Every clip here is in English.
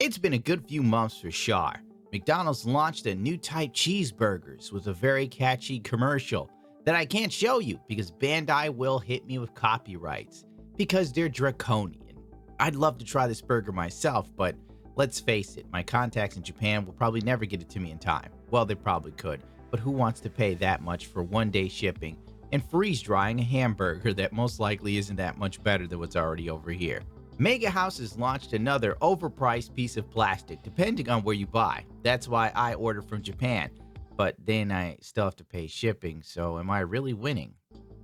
It's been a good few months for Char. McDonald's launched a new type cheeseburgers with a very catchy commercial that I can't show you because Bandai will hit me with copyrights because they're draconian. I'd love to try this burger myself, but let's face it, my contacts in Japan will probably never get it to me in time. Well, they probably could, but who wants to pay that much for one-day shipping and freeze drying a hamburger that most likely isn't that much better than what's already over here? Megahouse has launched another overpriced piece of plastic depending on where you buy. That's why I order from Japan, but then I still have to pay shipping, so am I really winning?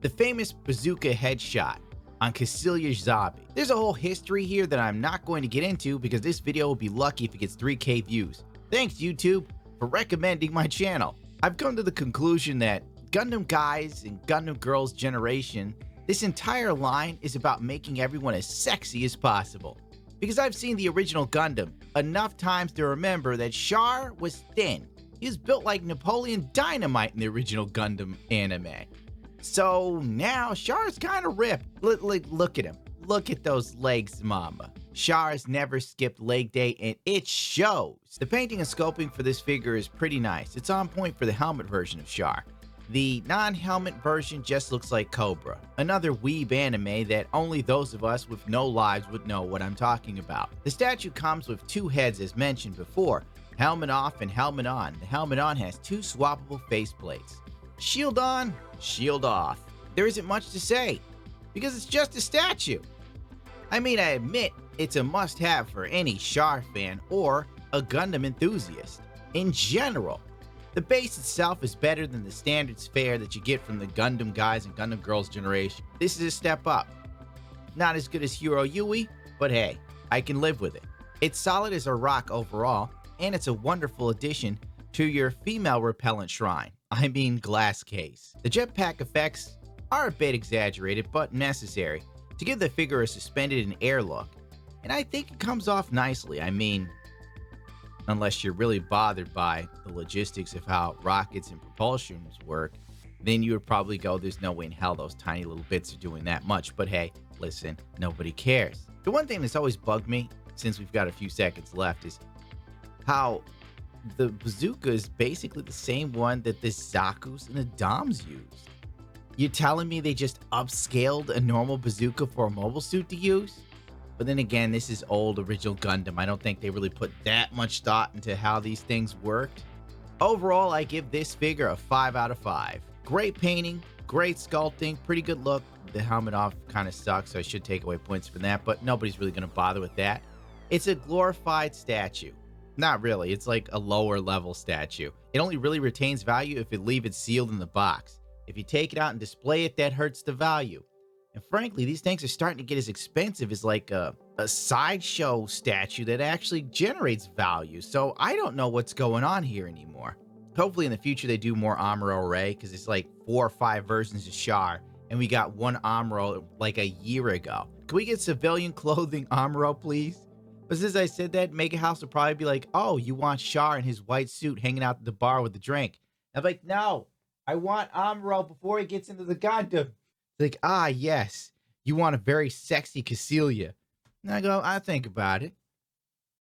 The famous Bazooka headshot on Cecilia Zabi. There's a whole history here that I'm not going to get into because this video will be lucky if it gets 3K views. Thanks YouTube for recommending my channel. I've come to the conclusion that Gundam Guys and Gundam Girls generation, this entire line is about making everyone as sexy as possible. Because I've seen the original Gundam enough times to remember that Char was thin. He was built like Napoleon Dynamite in the original Gundam anime. So now Char's kind of ripped. Look at him. Look at those legs, mama. Char has never skipped leg day and it shows. The painting and sculpting for this figure is pretty nice. It's on point for the helmet version of Char. The non-helmet version just looks like Cobra, another weeb anime that only those of us with no lives would know what I'm talking about. The statue comes with two heads as mentioned before, helmet off and helmet on. The helmet on has two swappable faceplates. Shield on, shield off. There isn't much to say, because it's just a statue. I mean, I admit it's a must-have for any Char fan or a Gundam enthusiast. In general, the base itself is better than the standards fare that you get from the Gundam Guys and Gundam Girls generation. This is a step up. Not as good as Hero Yui, but hey, I can live with it. It's solid as a rock overall, and it's a wonderful addition to your female repellent shrine. I mean glass case. The jetpack effects are a bit exaggerated, but necessary to give the figure a suspended in air look. And I think it comes off nicely. I mean, unless you're really bothered by the logistics of how rockets and propulsions work, then you would probably go, there's no way in hell those tiny little bits are doing that much. But hey, listen, nobody cares. The one thing that's always bugged me, since we've got a few seconds left, is how the bazooka is basically the same one that the Zaku's and the Doms use. You're telling me they just upscaled a normal bazooka for a mobile suit to use? But then again, this is old original Gundam. I don't think they really put that much thought into how these things worked. Overall, I give this figure a 5 out of 5. Great painting, great sculpting, pretty good look. The helmet off kind of sucks, so I should take away points from that, but nobody's really going to bother with that. It's a glorified statue. Not really, it's like a lower level statue. It only really retains value if you leave it sealed in the box. If you take it out and display it, that hurts the value. And frankly, these things are starting to get as expensive as like a sideshow statue that actually generates value. So I don't know what's going on here anymore. Hopefully in the future they do more Amuro Ray, because it's like 4 or 5 versions of Char, and we got one Amuro like a year ago. Can we get civilian clothing Amuro, please? But since I said that, Megahouse will probably be like, oh, you want Char in his white suit hanging out at the bar with the drink. I'm like, no, I want Amuro before he gets into the Gundam. Like, ah, yes, you want a very sexy Cecilia. And I go, I think about it.